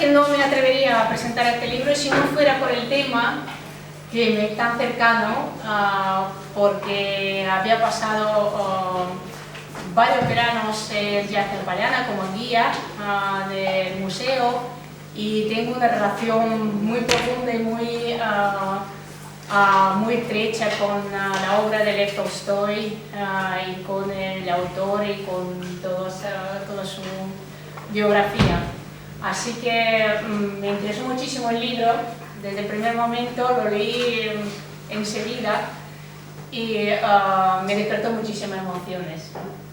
que no me atrevería a presentar este libro si no fuera por el tema que me es tan cercano, porque había pasado varios veranos ya en Paleana como guía del museo y tengo una relación muy profunda y muy estrecha con la obra de Lev Tolstoy y con el autor y con toda su biografía. Así que me interesó muchísimo el libro, desde el primer momento lo leí enseguida y me despertó muchísimas emociones.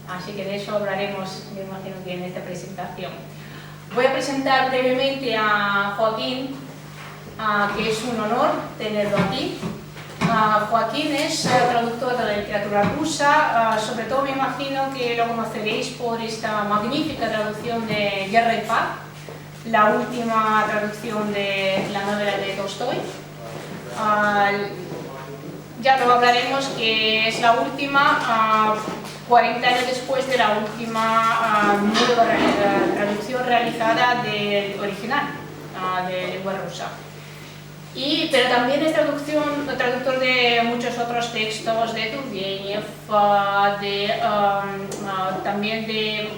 Así que de eso hablaremos, me imagino que en esta presentación. Voy a presentar brevemente a Joaquín, que es un honor tenerlo aquí. Joaquín es traductor de la literatura rusa, sobre todo me imagino que lo conoceréis por esta magnífica traducción de Guerra y Paz, la última traducción de la novela de Tolstoy. Ya lo hablaremos, que es la última, 40 años después de la última nueva traducción realizada del original, de lengua rusa. Pero también es traductor de muchos otros textos, de Turgenev, también de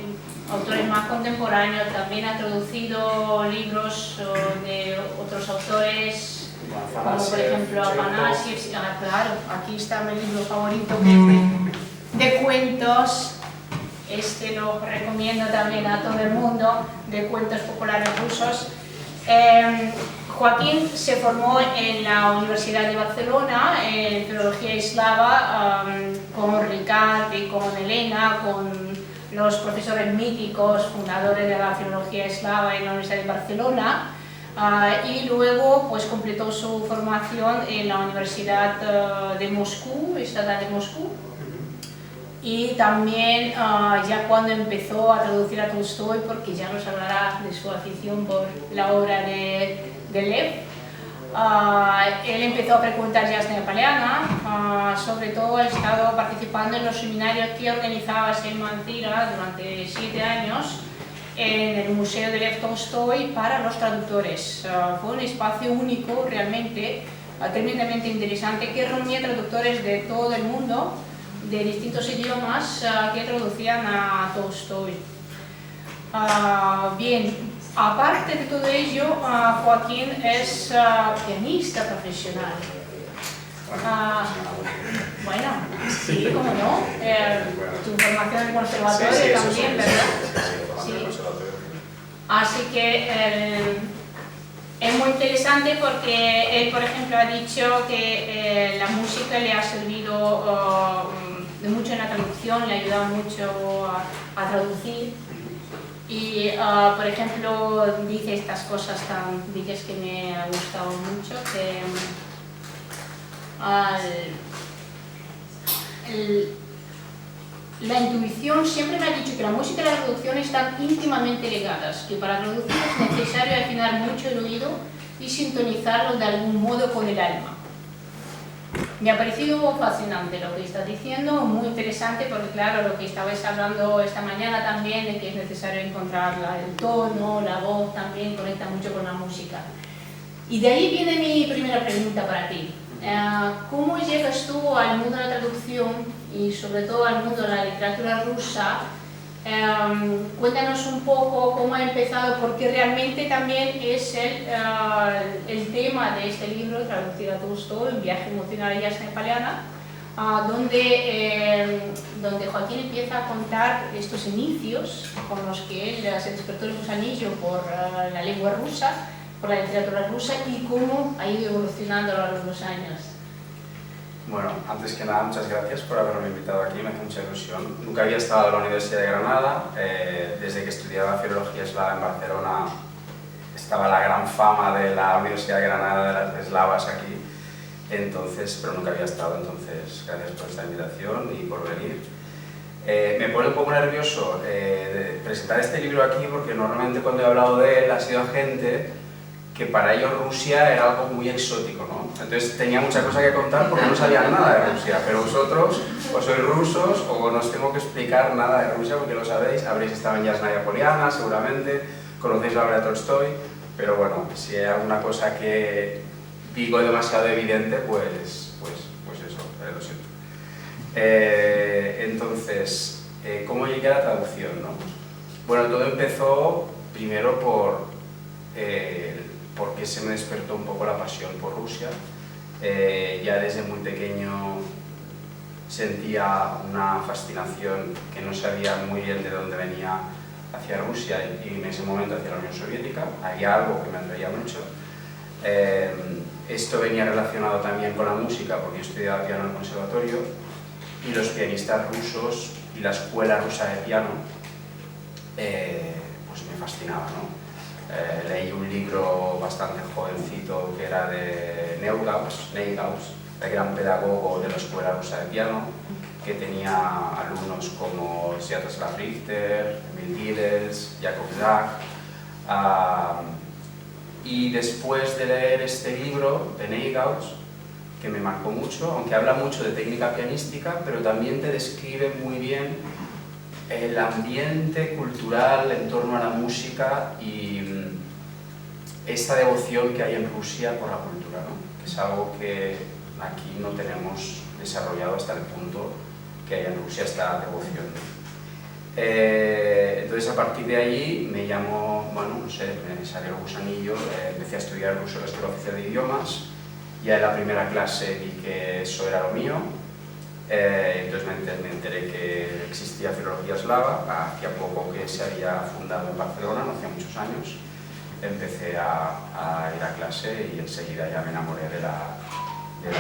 autores más contemporáneos. También ha traducido libros de otros autores, como por ejemplo Afanasiev. Claro, aquí está mi libro favorito, que es de cuentos. Este lo recomiendo también a todo el mundo, de cuentos populares rusos. Joaquín se formó en la Universidad de Barcelona en filología eslava con Ricard y con Elena, con los profesores míticos, fundadores de la filología eslava en la Universidad de Barcelona, y luego pues completó su formación en la Universidad de Moscú, Estatal de Moscú. Y también ya cuando empezó a traducir a Tolstoy, porque ya nos hablará de su afición por la obra de Lev, él empezó a frecuentar Yasnaya Poliana, sobre todo ha estado participando en los seminarios que organizaba Selman Tira durante 7 años en el Museo de Lev Tolstoy para los traductores. Fue un espacio único, realmente, tremendamente interesante, que reunía traductores de todo el mundo, de distintos idiomas, que traducían a Tolstoy. Bien, aparte de todo ello, Joaquín es pianista profesional. Bueno, sí, cómo no. Tu formación en el conservatorio también, ¿verdad? Sí. Así que es muy interesante porque él, por ejemplo, ha dicho que la música le ha servido de mucho en la traducción, le ha ayudado mucho a traducir. Y, por ejemplo, dice estas cosas tan bellas que me ha gustado mucho, que la intuición siempre me ha dicho que la música y la traducción están íntimamente ligadas, que para traducir es necesario afinar mucho el oído y sintonizarlo de algún modo con el alma. Me ha parecido fascinante lo que está diciendo, muy interesante, porque claro, lo que estabais hablando esta mañana también, de que es necesario encontrar el tono, la voz, también conecta mucho con la música. Y de ahí viene mi primera pregunta para ti. ¿Cómo llegas tú al mundo de la traducción y sobre todo al mundo de la literatura rusa? Cuéntanos un poco cómo ha empezado, porque realmente también es el tema de este libro, traducido a Tolstoy, Un viaje emocional a Yasnaya Poliana, donde Joaquín empieza a contar estos inicios con los que él se despertó el gusanillo por la lengua rusa, por la literatura rusa, y cómo ha ido evolucionando a lo largo de los años. Bueno, antes que nada, muchas gracias por haberme invitado aquí, me hace mucha ilusión. Nunca había estado en la Universidad de Granada, desde que estudiaba filología eslava en Barcelona estaba la gran fama de la Universidad de Granada, de las eslavas aquí, entonces, pero nunca había estado, entonces gracias por esta invitación y por venir. Me pone un poco nervioso de presentar este libro aquí, porque normalmente cuando he hablado de él ha sido a gente que para ellos Rusia era algo muy exótico, ¿no? Entonces tenía mucha cosa que contar porque no sabían nada de Rusia, pero vosotros o sois rusos o no os tengo que explicar nada de Rusia porque lo sabéis, habréis estado en Yasnaya Poliana seguramente, conocéis la obra de Tolstoy, pero bueno, si hay alguna cosa que digo demasiado evidente, pues eso, lo siento. Entonces, ¿cómo llegué a la traducción, no? Bueno, todo empezó primero porque se me despertó un poco la pasión por Rusia. Ya desde muy pequeño sentía una fascinación que no sabía muy bien de dónde venía hacia Rusia y en ese momento hacia la Unión Soviética. Había algo que me atraía mucho. Esto venía relacionado también con la música, porque yo estudiaba piano en el conservatorio y los pianistas rusos y la escuela rusa de piano pues me fascinaba, ¿no? Leí un libro bastante jovencito que era de Neugaus, el gran pedagogo de la escuela rusa de piano, que tenía alumnos como Sviatoslav Richter, Emil Gilels, Jakub Zak. Y después de leer este libro de Neugaus, que me marcó mucho, aunque habla mucho de técnica pianística, pero también te describe muy bien el ambiente cultural en torno a la música y esta devoción que hay en Rusia por la cultura, ¿no? Que es algo que aquí no tenemos desarrollado hasta el punto que hay en Rusia esta devoción. Entonces, a partir de ahí me llamó, bueno, no sé, me salió el gusanillo, empecé a estudiar ruso en la Escuela Oficial de Idiomas. Ya en la primera clase vi que eso era lo mío. Entonces me enteré que existía Filología Eslava, hacía poco que se había fundado en Barcelona, no hacía muchos años. Empecé a ir a clase y enseguida ya me enamoré de la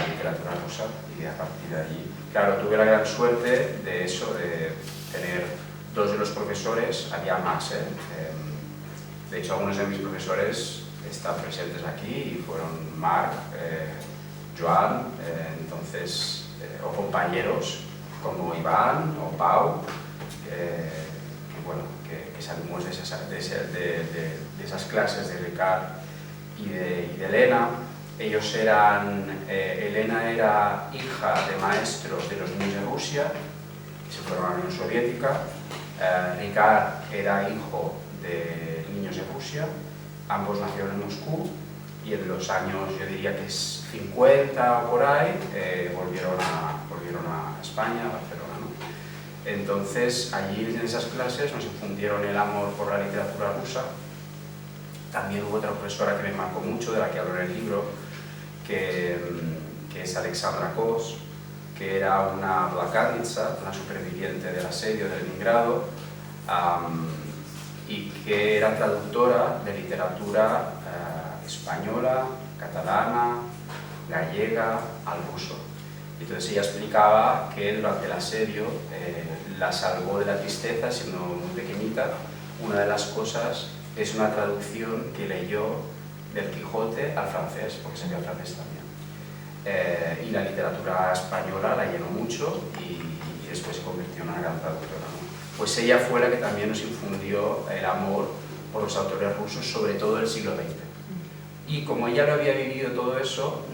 literatura rusa y a partir de allí, claro, tuve la gran suerte de eso, de tener dos de los profesores, había más, de hecho algunos de mis profesores están presentes aquí y fueron Marc, Joan, entonces, o compañeros como Iván o Pau, que salimos de esas clases de Ricard y de Elena. Ellos Elena era hija de maestros de los niños de Rusia, que se fueron a la Unión Soviética. Ricard era hijo de niños de Rusia, ambos nacieron en Moscú y en los años, yo diría que es 50 o por ahí, volvieron a España, a Barcelona, ¿no? Entonces, allí en esas clases nos infundieron el amor por la literatura rusa. También hubo otra profesora que me marcó mucho, de la que hablo en el libro, que es Alexandra Kos, que era una blakadnica, una superviviente del asedio de Leningrado, y que era traductora de literatura española, catalana, gallega, al ruso. Entonces ella explicaba que durante el asedio la salvó de la tristeza, siendo muy pequeñita. Una de las cosas es una traducción que leyó del Quijote al francés, porque sabía el francés también. Y la literatura española la llenó mucho y después se convirtió en una gran traductora, ¿no? Pues ella fue la que también nos infundió el amor por los autores rusos, sobre todo del siglo XX. Y como ella lo había vivido todo eso,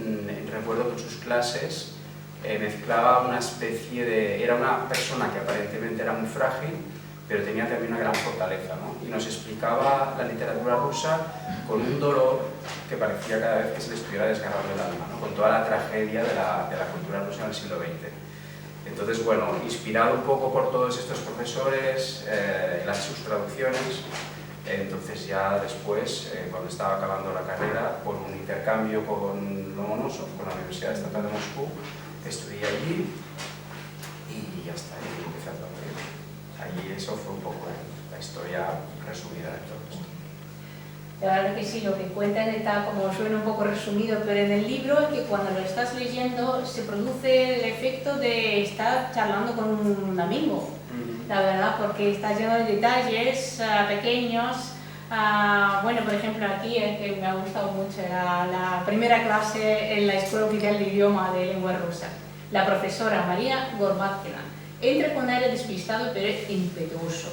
recuerdo que en sus clases mezclaba una especie de... Era una persona que aparentemente era muy frágil, pero tenía también una gran fortaleza, ¿no? Y nos explicaba la literatura rusa con un dolor que parecía cada vez que se le estuviera desgarrando el alma, ¿no? Con toda la tragedia de la cultura rusa en el siglo XX. Entonces, bueno, inspirado un poco por todos estos profesores, sus traducciones, entonces ya después, cuando estaba acabando la carrera, por un intercambio con Lomonosov, con la Universidad Estatal de Moscú, estudié allí y ya está, y empecé a traducir. Allí eso fue un poco la historia resumida de todo esto. La verdad que sí, lo que cuentas está como suena un poco resumido, pero en el libro es que cuando lo estás leyendo se produce el efecto de estar charlando con un amigo, la verdad, porque está lleno de detalles pequeños. Bueno, por ejemplo, aquí es que me ha gustado mucho la primera clase en la Escuela Oficial de Idioma de Lengua Rusa. La profesora María Gorbatkina entra con aire despistado pero impetuoso.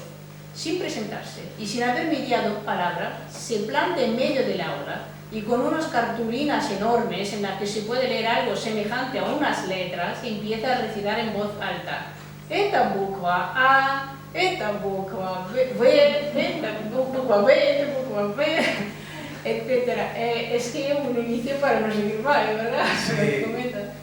Sin presentarse y sin haber mediado palabra, se planta en medio del aula y con unas cartulinas enormes en las que se puede leer algo semejante a unas letras, empieza a recitar en voz alta: esta bukva A, esta bukva B, esta bukva B, esta bukva B. etcétera. Es que un inicio para no seguir mal, ¿verdad?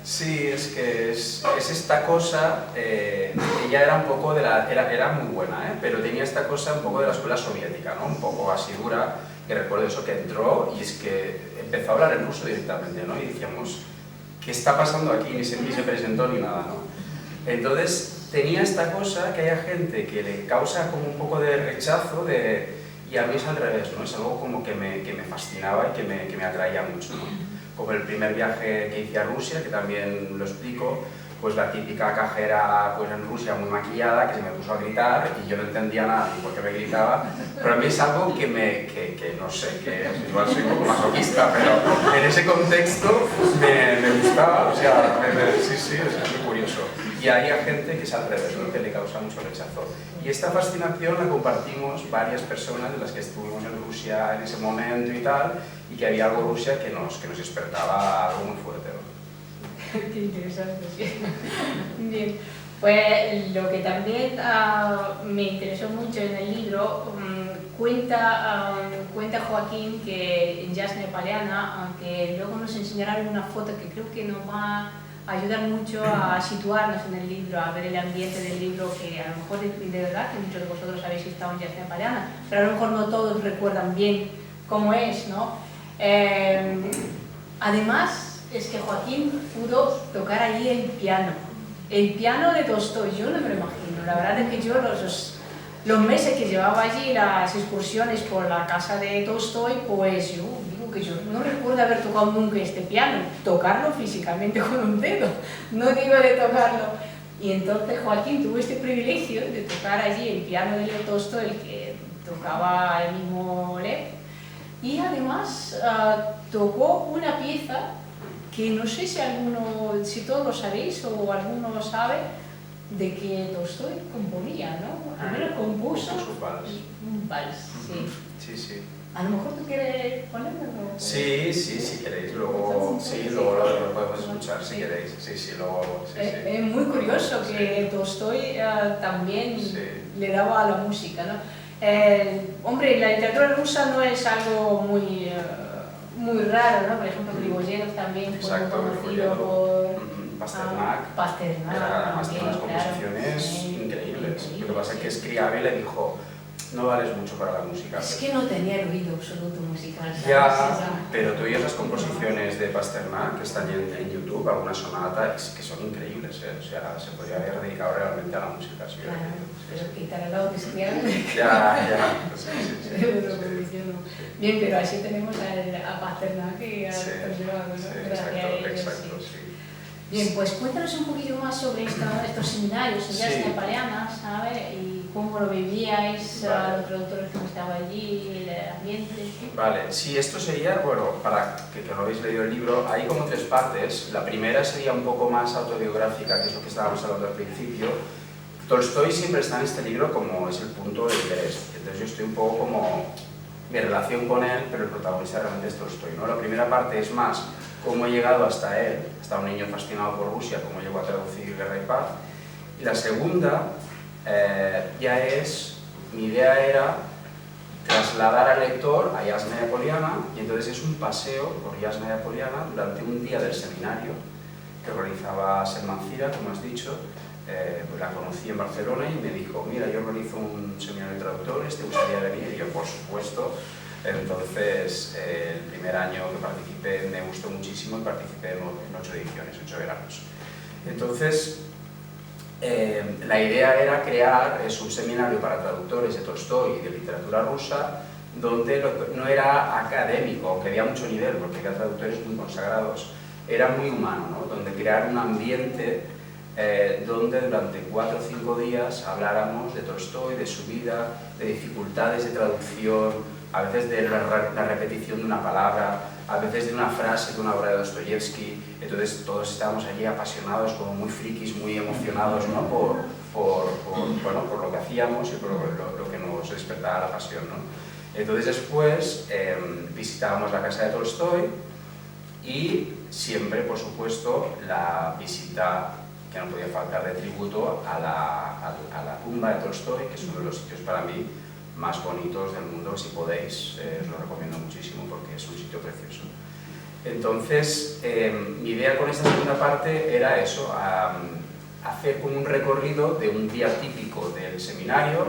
Sí, es que es esta cosa, ella era un poco era muy buena, pero tenía esta cosa un poco de la escuela soviética, ¿no? Un poco así dura, y recuerdo eso que entró y es que empezó a hablar en ruso directamente, ¿no? Y decíamos, ¿qué está pasando aquí? Ni se presentó ni nada, ¿no? Entonces tenía esta cosa que haya gente que le causa como un poco de rechazo, y a mí es al revés, ¿no? Es algo como que me fascinaba y que me atraía mucho, ¿no? Como el primer viaje que hice a Rusia, que también lo explico, pues la típica cajera pues en Rusia muy maquillada que se me puso a gritar y yo no entendía nada ni por qué me gritaba, pero a mí es algo que no sé, que igual soy un poco masoquista, pero en ese contexto me gustaba, o sea, sí, es muy curioso. Y hay gente que es al revés, ¿no? Que le causa mucho rechazo. Y esta fascinación la compartimos varias personas de las que estuvimos en Rusia en ese momento y tal, y que había algo Rusia que nos despertaba algo muy fuerte, ¿no? Qué interesante, sí. Bien, pues lo que también me interesó mucho en el libro, cuenta Joaquín que en Yasna Poliana, aunque luego nos enseñarán una foto que creo que nos va a ayudar mucho a situarnos en el libro, a ver el ambiente del libro, que a lo mejor de verdad que muchos de vosotros habéis estado en Yasna Poliana, pero a lo mejor no todos recuerdan bien cómo es, ¿no? Además, es que Joaquín pudo tocar allí el piano de Tolstói. Yo no me lo imagino, la verdad es que yo los meses que llevaba allí, las excursiones por la casa de Tolstói, pues yo digo que yo no recuerdo haber tocado nunca este piano, tocarlo físicamente con un dedo, no digo de tocarlo. Y entonces Joaquín tuvo este privilegio de tocar allí el piano de Leo Tolstói, el que tocaba el mismo Lev, y además tocó una pieza que no sé si todos lo sabéis o alguno lo sabe, de que Tolstói componía, ¿no? Primero compuso un vals, sí. A lo mejor tú quieres ponerlo. Sí, si queréis, luego lo podemos escuchar, si queréis. Es muy curioso que Tolstói también le daba a la música, ¿no? Hombre, la literatura rusa no es algo muy raro, ¿no? Por ejemplo, Grigoyenov también fue conocido por Pasternak. Además tiene unas composiciones increíbles. Lo que pasa es que Scriabin le dijo, no vales mucho para la música. Es que no tenía el oído absoluto musical. Ya, pero tú oyes las composiciones de Pasternak que están en YouTube, algunas sonatas que son increíbles, ¿eh? O sea, se podría haber dedicado realmente a la música. ¿Sí? Claro, pero quitar al lado de Scriabin. Ya. Bien, pero así tenemos a Pasternak y a Tolstói, ¿no? Exacto. Bien, pues cuéntanos un poquillo más sobre estos seminarios en Yasna Poliana, ¿sabes? Y cómo lo vivíais, los traductores que estaban allí, el ambiente. Vale, sí, esto sería, bueno, para que no habéis leído el libro, hay como tres partes. La primera sería un poco más autobiográfica, que es lo que estábamos hablando al principio. Tolstói siempre está en este libro como es el punto de interés. Entonces yo estoy un poco como mi relación con él, pero el protagonista realmente es Tolstói, ¿no? La primera parte es más cómo he llegado hasta él, hasta un niño fascinado por Rusia, cómo llegó a traducir Guerra y Paz. Y la segunda ya es, mi idea era trasladar al lector a Yasna Poliana, y entonces es un paseo por Yasna Poliana durante un día del seminario que organizaba Selman Cira, como has dicho. Pues la conocí en Barcelona y me dijo, mira, yo organizo un seminario de traductores, ¿te gustaría venir? Y yo, por supuesto. Entonces, el primer año que participé me gustó muchísimo y participé en 8 ediciones, 8 veranos. Entonces, la idea era crear un seminario para traductores de Tolstói y de literatura rusa, donde no era académico, aunque había mucho nivel, porque había traductores muy consagrados, era muy humano, ¿no? Donde crear un ambiente donde durante 4 o 5 días habláramos de Tolstói, de su vida, de dificultades de traducción, a veces de la repetición de una palabra, a veces de una frase de una obra de Dostoyevsky. Entonces todos estábamos allí apasionados, como muy frikis, muy emocionados, ¿no? por lo que hacíamos y por lo que nos despertaba la pasión, ¿no? Entonces después visitábamos la casa de Tolstói y siempre, por supuesto, la visita que no podía faltar de tributo a la tumba de Tolstói, que es uno de los sitios para mí más bonitos del mundo. Si podéis, os lo recomiendo muchísimo porque es un sitio precioso. Entonces, mi idea con esta segunda parte era eso, hacer como un recorrido de un día típico del seminario.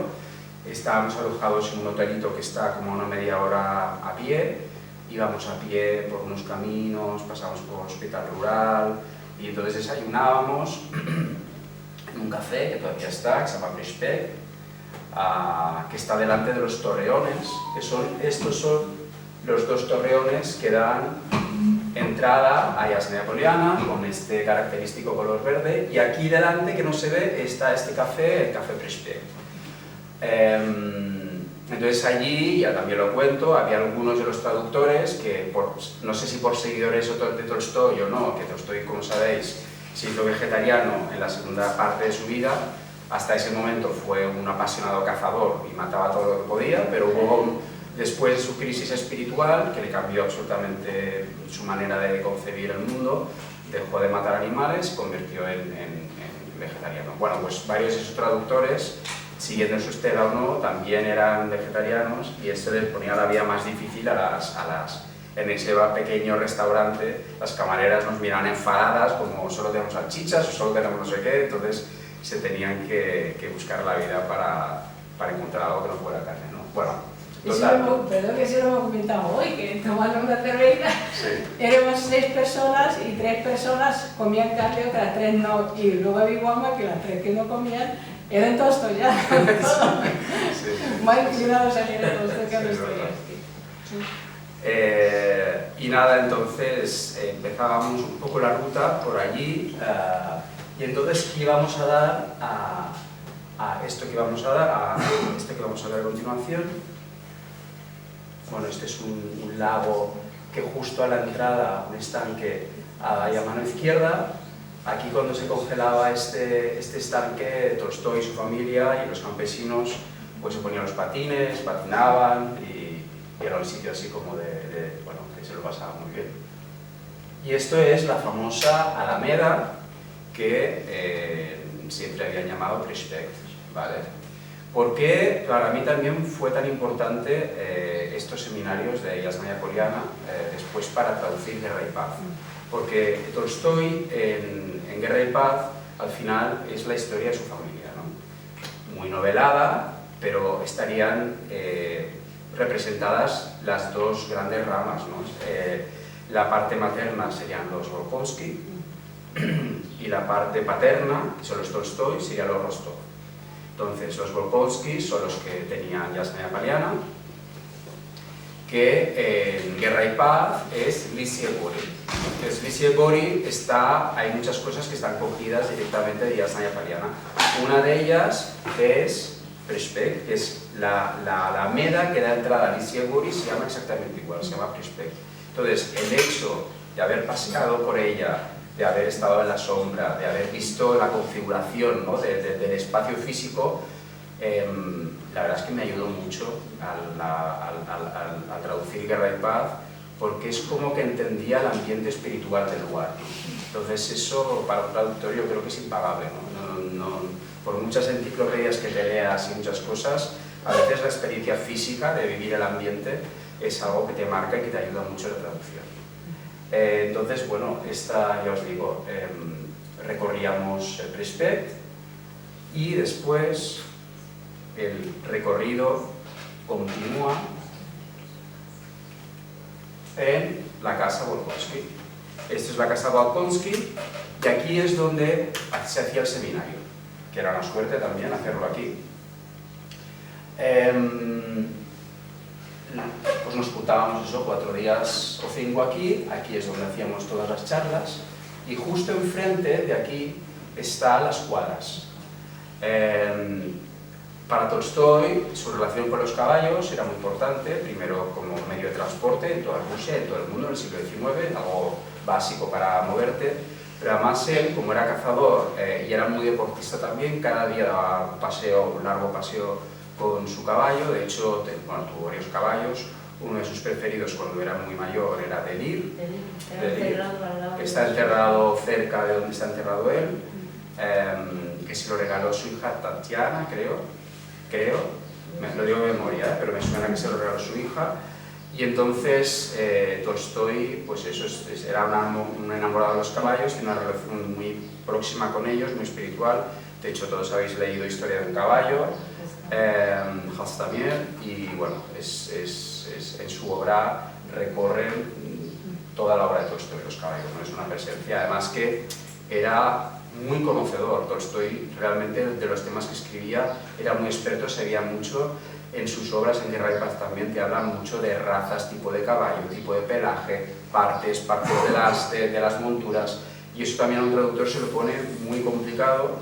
Estábamos alojados en un hotelito que está como a una media hora a pie, íbamos a pie por unos caminos, pasamos por el hospital rural y entonces desayunábamos en un café que todavía está, que se llama Prespect, que está delante de los torreones, estos son los dos torreones que dan entrada a Yasnaya Poliana con este característico color verde, y aquí delante, que no se ve, está este café, el Café Prespect. Entonces allí, ya también lo cuento, había algunos de los traductores que, no sé si por seguidores de Tolstói o no, que Tolstói, como sabéis, se hizo vegetariano en la segunda parte de su vida. Hasta ese momento fue un apasionado cazador y mataba todo lo que podía, pero hubo, después de su crisis espiritual, que le cambió absolutamente su manera de concebir el mundo, dejó de matar animales y se convirtió en vegetariano. Bueno, pues varios de sus traductores, siguiendo su estela o no, también eran vegetarianos, y esto les ponía la vida más difícil en ese pequeño restaurante. Las camareras nos miraban enfadadas, como solo tenemos salchichas o solo tenemos no sé qué, entonces se tenían que buscar la vida para encontrar algo que no fuera carne, ¿no? Bueno, total. Perdón que se lo hemos comentado hoy, que tomando una cerveza, sí. Éramos 6 personas y 3 personas comían carne, otras 3 no, y luego había Guama que las 3 que no comían eran tostos ya, sí. Más inclinados a que eran tostos que a los y nada, entonces empezábamos un poco la ruta por allí, y entonces íbamos a dar a esto que vamos a dar, a continuación. Bueno, este es un lago que justo a la entrada, un estanque ahí a mano izquierda. Aquí, cuando se congelaba este estanque, Tolstói y su familia y los campesinos pues se ponían los patines, patinaban, y era un sitio así como bueno, que se lo pasaba muy bien. Y esto es la famosa Alameda que siempre habían llamado Prespect, ¿vale? ¿Por qué para mí también fue tan importante estos seminarios de Yasnaya Poliana después para traducir Guerra y Paz? Porque Tolstói en Guerra y Paz al final es la historia de su familia, ¿no? Muy novelada, pero estarían representadas las dos grandes ramas, ¿no? La parte materna serían los Volkonsky y la parte paterna, que son los Tolstói, serían los Rostov. Entonces, los Volkonsky son los que tenían Yasnaya Poliana, que en Guerra y Paz es Lisie Gori. Entonces, Lisie Gori hay muchas cosas que están cogidas directamente de Yasnaya Poliana. Una de ellas es Prespect, que es la alameda que da entrada a Lisie Gori, se llama exactamente igual, se llama Prespect. Entonces, el hecho de haber paseado por ella, de haber estado en la sombra, de haber visto la configuración, ¿no? del espacio físico, la verdad es que me ayudó mucho al traducir Guerra y Paz, porque es como que entendía el ambiente espiritual del lugar. Entonces eso para un traductor yo creo que es impagable, ¿no? Por muchas enciclopedias que te leas y muchas cosas, a veces la experiencia física de vivir el ambiente es algo que te marca y que te ayuda mucho en la traducción. Entonces, bueno, ya os digo, recorríamos el Prespect y después el recorrido continúa en la casa Volkonsky. Esta es la casa Volkonsky y aquí es donde se hacía el seminario, que era una suerte también hacerlo aquí. Pues nos juntábamos 4 días o 5 aquí es donde hacíamos todas las charlas, y justo enfrente de aquí están las cuadras. Para Tolstói, su relación con los caballos era muy importante, primero como medio de transporte en toda Rusia, en todo el mundo en el siglo XIX, algo básico para moverte, pero además él, como era cazador y era muy deportista también, cada día daba un largo paseo con su caballo. De hecho, tuvo varios caballos. Uno de sus preferidos cuando era muy mayor era Delir, que está enterrado cerca de donde está enterrado él, que se lo regaló su hija Tatiana, creo, lo digo de memoria, pero me suena que se lo regaló su hija. Y entonces Tolstói, pues eso, era un enamorado de los caballos, tiene una relación muy próxima con ellos, muy espiritual. De hecho, todos habéis leído Historia de un caballo, Hastamir, y bueno, en su obra recorren toda la obra de Tolstói, los caballos, ¿no? Es una presencia, además que era muy conocedor. Tolstói realmente de los temas que escribía era muy experto, sabía mucho. En sus obras, en Guerra y Paz también, te hablan mucho de razas, tipo de caballo, tipo de pelaje, partes de las monturas, y eso también a un traductor se lo pone muy complicado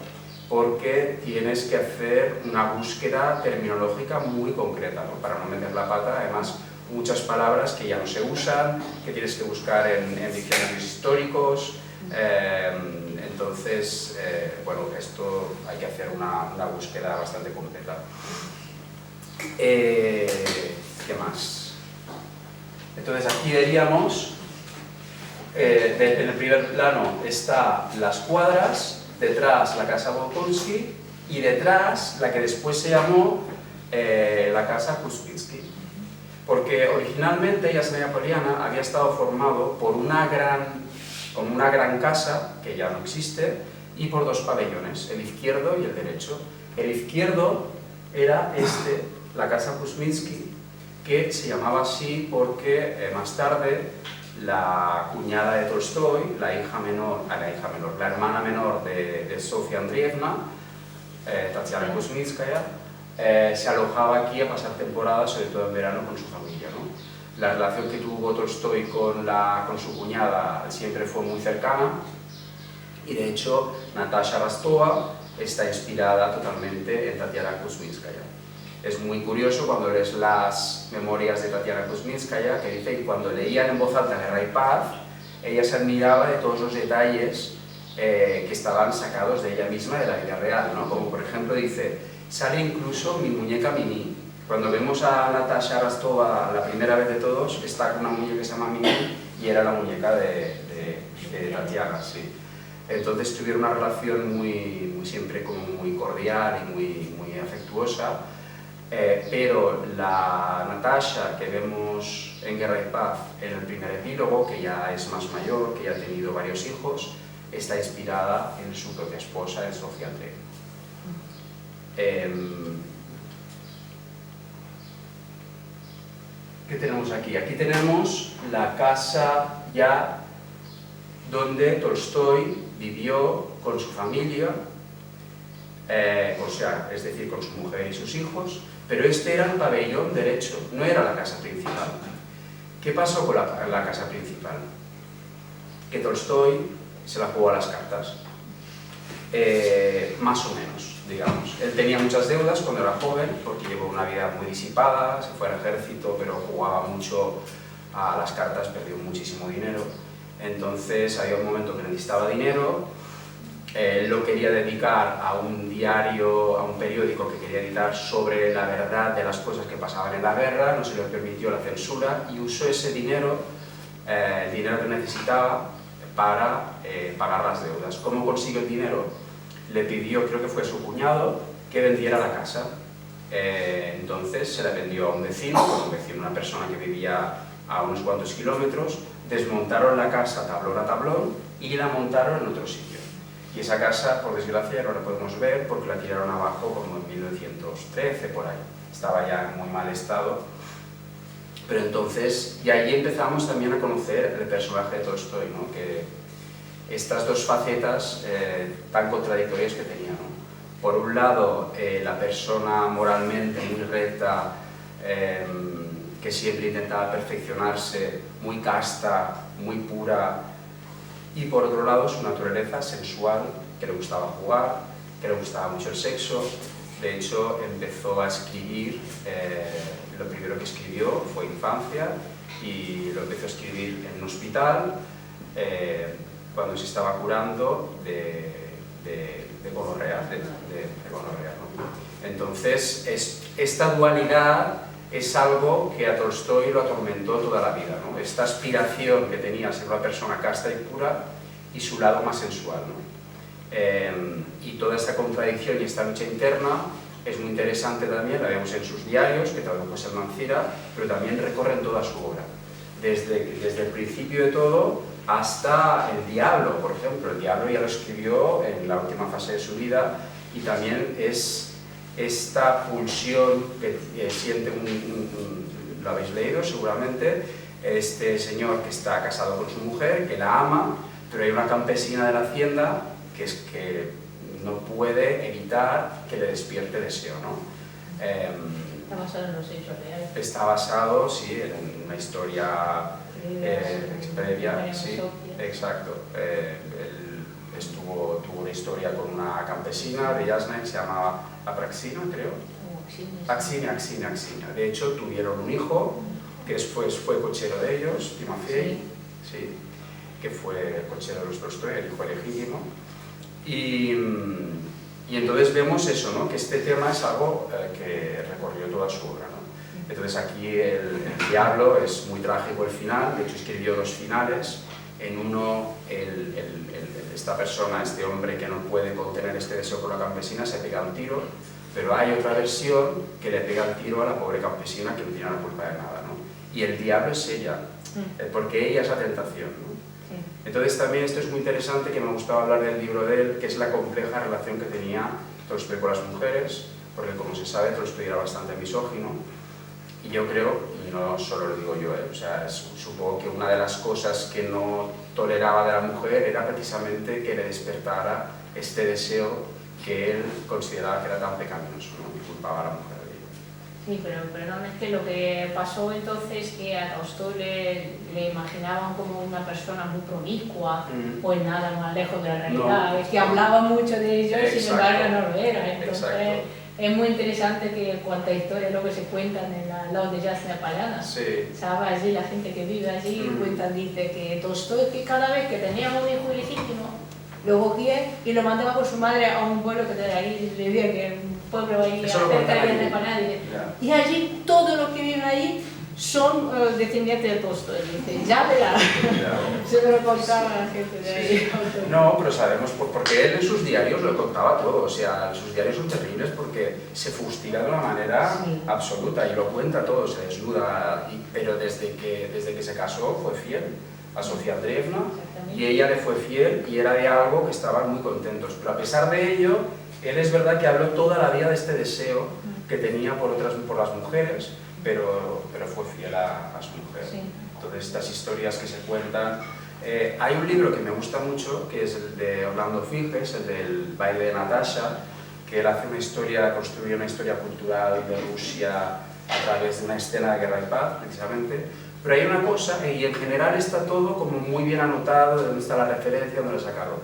porque tienes que hacer una búsqueda terminológica muy concreta, ¿no? Para no meter la pata. Además, muchas palabras que ya no se usan, que tienes que buscar en diccionarios históricos. Entonces, bueno, esto hay que hacer una búsqueda bastante completa. ¿Qué más? Entonces aquí veríamos, en el primer plano está las cuadras, detrás la casa Bolkonsky y detrás la que después se llamó la casa Kuzminski. Porque originalmente Yasnaya Poliana había estado formado por una gran casa, que ya no existe, y por dos pabellones, el izquierdo y el derecho. El izquierdo era la casa Kuzminski, que se llamaba así porque más tarde la cuñada de Tolstói, la hermana menor de Sofía Andreevna, Tatiana Kuzminskaya, se alojaba aquí a pasar temporadas, sobre todo en verano, con su familia, ¿no? La relación que tuvo Tolstói con su cuñada siempre fue muy cercana, y de hecho Natasha Rostova está inspirada totalmente en Tatiana Kuzminskaya. Es muy curioso cuando lees las memorias de Tatiana Kuzminskaya, que dice que cuando leían en voz alta Guerra y Paz, ella se admiraba de todos los detalles que estaban sacados de ella misma, de la vida real, ¿no? Como por ejemplo dice, sale incluso mi muñeca Mini. Cuando vemos a Natasha Rostova la primera vez de todos, está con una muñeca que se llama Mini y era la muñeca de Tatiana, sí. Entonces tuvieron una relación siempre como muy cordial y muy afectuosa. Pero la Natasha que vemos en Guerra y Paz en el primer epílogo, que ya es más mayor, que ya ha tenido varios hijos, está inspirada en su propia esposa, en Sofía Andreevna. ¿Qué tenemos aquí? Aquí tenemos la casa ya donde Tolstói vivió con su familia, o sea, es decir, con su mujer y sus hijos, pero este era el pabellón derecho, no era la casa principal. ¿Qué pasó con la casa principal? Que Tolstói se la jugó a las cartas, más o menos, digamos. Él tenía muchas deudas cuando era joven, porque llevó una vida muy disipada, se fue al ejército, pero jugaba mucho a las cartas, perdió muchísimo dinero. Entonces había un momento que necesitaba dinero. Él lo quería dedicar a un diario, a un periódico que quería editar sobre la verdad de las cosas que pasaban en la guerra, no se le permitió la censura y usó ese dinero, el dinero que necesitaba, para pagar las deudas. ¿Cómo consiguió el dinero? Le pidió, creo que fue su cuñado, que vendiera la casa. Entonces se la vendió a un vecino, una persona que vivía a unos cuantos kilómetros, desmontaron la casa tablón a tablón y la montaron en otro sitio. Y esa casa, por desgracia, no la podemos ver porque la tiraron abajo como en 1913, por ahí. Estaba ya en muy mal estado. Pero entonces, y ahí empezamos también a conocer el personaje de Tolstói, ¿no? Que estas dos facetas tan contradictorias que tenía, ¿no? Por un lado, la persona moralmente muy recta, que siempre intentaba perfeccionarse, muy casta, muy pura, y por otro lado su naturaleza sensual, que le gustaba jugar, que le gustaba mucho el sexo. De hecho, empezó a escribir, lo primero que escribió fue infancia, y lo empezó a escribir en un hospital cuando se estaba curando de gonorrea, ¿no? Entonces, esta dualidad es algo que a Tolstói lo atormentó toda la vida, ¿no? Esta aspiración que tenía a ser una persona casta y pura y su lado más sensual, ¿no? Y toda esta contradicción y esta lucha interna es muy interesante también, la vemos en sus diarios, que tradujo el Mancira, pero también recorren toda su obra. Desde el principio de todo hasta el Diablo, por ejemplo. El Diablo ya lo escribió en la última fase de su vida y también es esta pulsión que siente lo habéis leído seguramente, este señor que está casado con su mujer, que la ama, pero hay una campesina de la hacienda que no puede evitar que le despierte deseo, ¿no? Está basado en los hechos reales. Está basado, sí, en una historia previa, sí, exacto. Él tuvo una historia con una campesina de Yasna que se llamaba Apraxina, creo. Axinia. De hecho, tuvieron un hijo que después fue cochero de ellos, Timofey, sí, que fue cochero de los Tolstói, el hijo legítimo. Y entonces vemos eso, ¿no? Que este tema es algo que recorrió toda su obra, ¿no? Entonces aquí el Diablo es muy trágico el final, de hecho escribió 2 finales. En uno, esta persona, este hombre que no puede contener este deseo por la campesina, se pega un tiro, pero hay otra versión que le pega el tiro a la pobre campesina que no tiene la culpa de nada, ¿no? Y el diablo es ella, porque ella es la tentación, ¿no? Entonces también esto es muy interesante, que me gustaba hablar del libro de él, que es la compleja relación que tenía Tolstói con las mujeres, porque como se sabe, Tolstói era bastante misógino, y yo creo, y no solo lo digo yo, o sea, supongo que una de las cosas que no toleraba de la mujer era precisamente que le despertara este deseo que él consideraba que era tan pecaminoso, ¿no? Y culpaba a la mujer de ello. Sí, pero realmente lo que pasó entonces que a Tolstói le imaginaban como una persona muy promiscua, pues nada más lejos de la realidad, No, es que hablaba mucho de ello y sin embargo no lo era. Entonces exacto. es muy interesante que cuánta historia luego se cuentan en la lado de Yasna Polyana. Sí. ¿Sabe? Allí la gente que vive allí cuentan, dice que Tolstói, que cada vez que tenía un hijo ilegítimo, lo cogía y lo mandaba con su madre a un pueblo que tenía ahí, le decía que un pueblo ahí cerca de Panadie. Y allí todos los que viven allí son descendientes de Tolstói. Dice, ya verá. Se me lo contaba la gente de ahí. Sí. No, pero sabemos, porque él en sus diarios lo contaba todo, o sea, sus diarios son terribles porque se fustiga de una manera absoluta y lo cuenta todo, se desnuda, pero desde que se casó fue fiel a Sofía Andreevna y ella le fue fiel y era de algo que estaban muy contentos, pero a pesar de ello, él es verdad que habló toda la vida de este deseo que tenía por las mujeres, pero fue fiel a su mujer. Sí. Entonces estas historias que se cuentan, hay un libro que me gusta mucho, que es el de Orlando Figes, el del baile de Natasha, que él hace una historia, construye una historia cultural de Rusia a través de una escena de Guerra y Paz, precisamente. Pero hay una cosa, y en general está todo como muy bien anotado, de dónde está la referencia, dónde lo sacaron.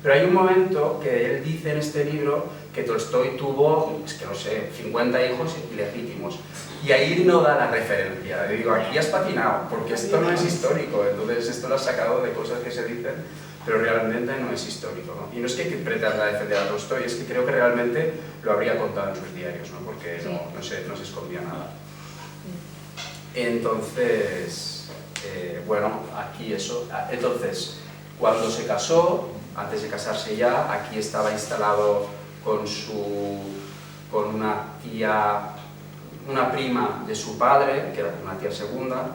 Pero hay un momento que él dice en este libro que Tolstói tuvo, es que no sé, 50 hijos ilegítimos. Y ahí no da la referencia. Le digo, aquí has patinado, porque esto no es histórico. Entonces esto lo has sacado de cosas que se dicen, pero realmente no es histórico, ¿no? Y no es que pretenda defender a Tolstói, es que creo que realmente lo habría contado en sus diarios, ¿no? Porque no se escondía nada. Entonces, bueno, aquí eso. Entonces, cuando se casó, antes de casarse ya, aquí estaba instalado con una tía, una prima de su padre, que era una tía segunda,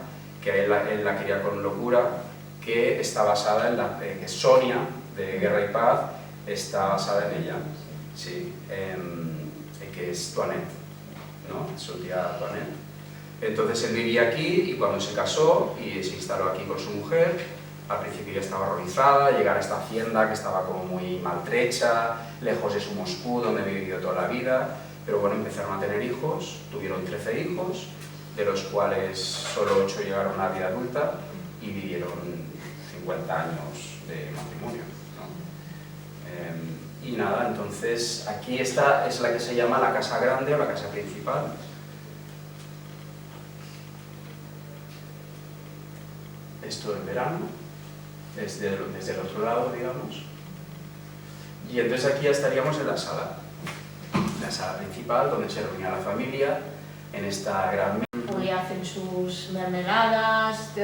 que él la quería con locura, que está basada en que Sonia, de Guerra y Paz, está basada en ella, sí, que es Toinette, ¿no? Su tía Toinette. Entonces él vivía aquí y cuando se casó y se instaló aquí con su mujer, al principio ya estaba horrorizada, llegar a esta hacienda que estaba como muy maltrecha, lejos de su Moscú, donde había vivido toda la vida, pero bueno, empezaron a tener hijos, tuvieron 13 hijos, de los cuales solo 8 llegaron a la vida adulta y vivieron 50 años de matrimonio, ¿no? Y nada, entonces aquí esta es la que se llama la casa grande o la casa principal. Esto en verano, desde el otro lado, digamos. Y entonces aquí ya estaríamos en la sala principal, donde se reunía la familia, en esta gran... Hoy hacen sus mermeladas,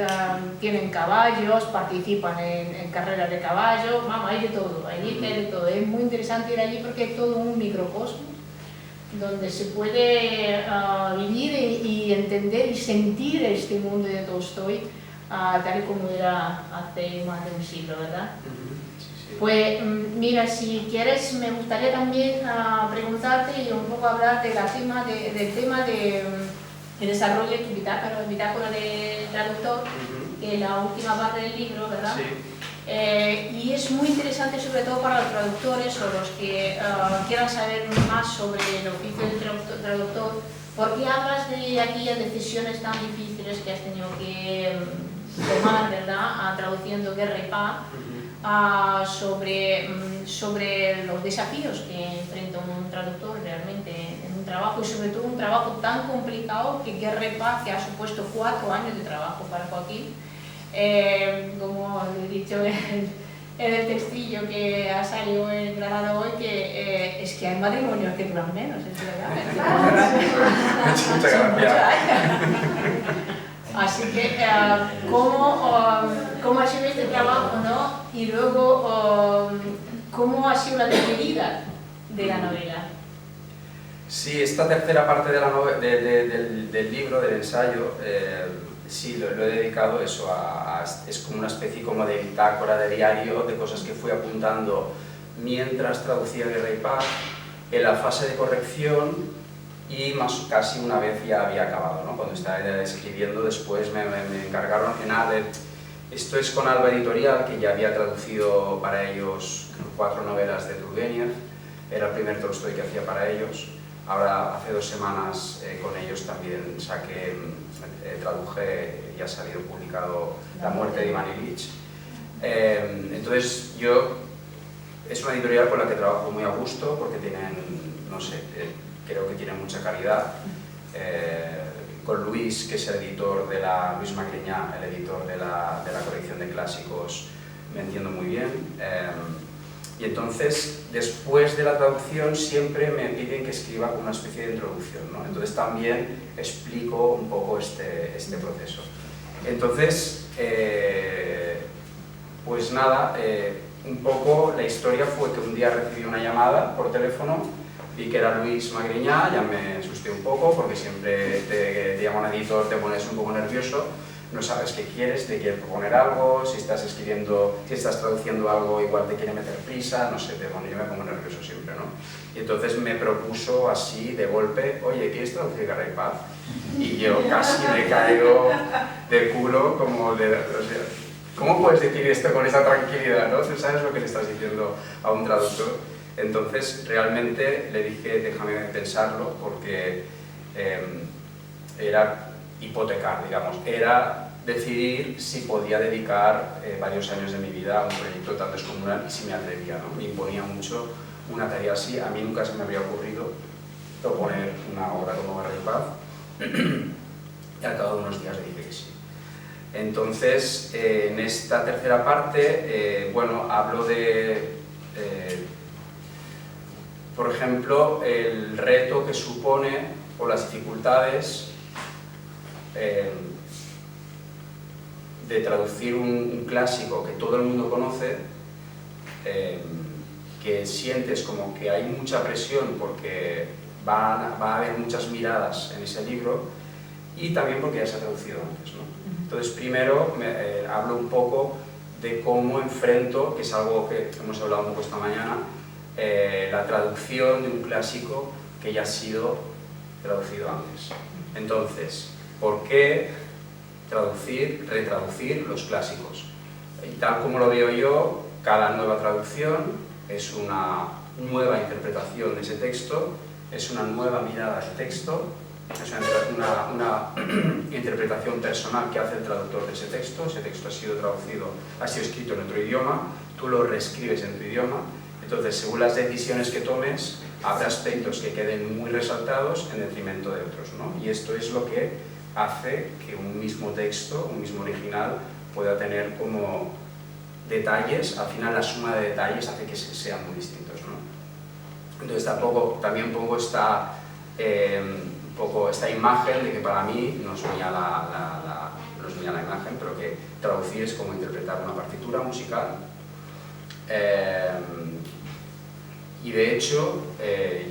tienen caballos, participan en carreras de caballo, vamos, hay de todo, allí hay de todo. Es muy interesante ir allí porque es todo un microcosmos donde se puede vivir y entender y sentir este mundo de Tolstói tal como era hace más de un siglo, ¿verdad? Pues mira, si quieres me gustaría también preguntarte y un poco hablar del tema de desarrollo de tu bitácora de traductor, que es la última parte del libro, ¿verdad? Sí. Y es muy interesante sobre todo para los traductores o los que quieran saber más sobre el oficio del traductor, porque hablas de aquellas decisiones tan difíciles que has tenido que tomar, ¿verdad? Traduciendo Guerra y Paz, sobre los desafíos que enfrenta un traductor realmente en un trabajo, y sobre todo un trabajo tan complicado que Guerra y Paz, que ha supuesto 4 años de trabajo para Joaquín, como he dicho en el textillo que ha salido en Granada hoy, que es que hay matrimonios que duran menos, es verdad. Muchas gracias. Así que, ¿cómo ha sido este trabajo, no? Y luego, ¿cómo ha sido la despedida de la novela? Sí, esta tercera parte de del libro, del ensayo, sí, lo he dedicado eso es como una especie como de bitácora, de diario, de cosas que fui apuntando mientras traducía Guerra y Paz, en la fase de corrección y casi una vez ya había acabado, ¿no? Cuando estaba escribiendo, después me encargaron esto es con Alba Editorial, que ya había traducido para ellos 4 novelas de Turgenev, era el primer Tolstói que hacía para ellos. Ahora, hace 2 semanas, con ellos también traduje, ya ha salido publicado La muerte de Iván Ilich. Entonces, es una editorial con la que trabajo muy a gusto, porque tienen, no sé, creo que tienen mucha calidad. Con Luis, que es el editor de Luis Magriñá, el editor de la colección de clásicos, me entiendo muy bien. Y entonces, después de la traducción, siempre me piden que escriba una especie de introducción, ¿no? Entonces también explico un poco este proceso. Entonces, pues nada, un poco la historia fue que un día recibí una llamada por teléfono, vi que era Luis Magriñá, ya me asusté un poco, porque siempre te llama un editor, te pones un poco nervioso, no sabes qué quieres, te quiere proponer algo, si estás traduciendo algo, igual te quiere meter prisa, no sé, yo me pongo nervioso siempre, ¿no? Y entonces me propuso así, de golpe, oye, ¿quieres traducir Guerra y Paz? Y yo casi me caigo de culo, como de... O sea, ¿cómo puedes decir esto con esa tranquilidad, no? ¿Tú sabes lo que le estás diciendo a un traductor? Entonces, realmente le dije, déjame pensarlo, porque era hipotecar, digamos, era decidir si podía dedicar varios años de mi vida a un proyecto tan descomunal y si me atrevía, ¿no? Me imponía mucho una tarea así, a mí nunca se me habría ocurrido proponer una obra como Guerra y Paz, y al cabo de unos días le dije que sí. Entonces, en esta tercera parte, bueno, hablo de, por ejemplo, el reto que supone o las dificultades de traducir un clásico que todo el mundo conoce, que sientes como que hay mucha presión porque va a haber muchas miradas en ese libro, y también porque ya se ha traducido antes, ¿no? Entonces, primero hablo un poco de cómo enfrento, que es algo que hemos hablado un poco esta mañana, la traducción de un clásico que ya ha sido traducido antes. Entonces, ¿por qué retraducir los clásicos? Y tal como lo veo yo, cada nueva traducción es una nueva interpretación de ese texto, es una nueva mirada del texto, es una interpretación personal que hace el traductor de ese texto ha sido traducido, ha sido escrito en otro idioma, tú lo reescribes en tu idioma, entonces según las decisiones que tomes, habrá aspectos que queden muy resaltados en detrimento de otros, ¿no? Y esto es lo que hace que un mismo texto, un mismo original, pueda tener como detalles, al final la suma de detalles hace que sean muy distintos, ¿no? Entonces también pongo esta imagen de que para mí no es mía la imagen, pero que traducir es como interpretar una partitura musical. Y de hecho,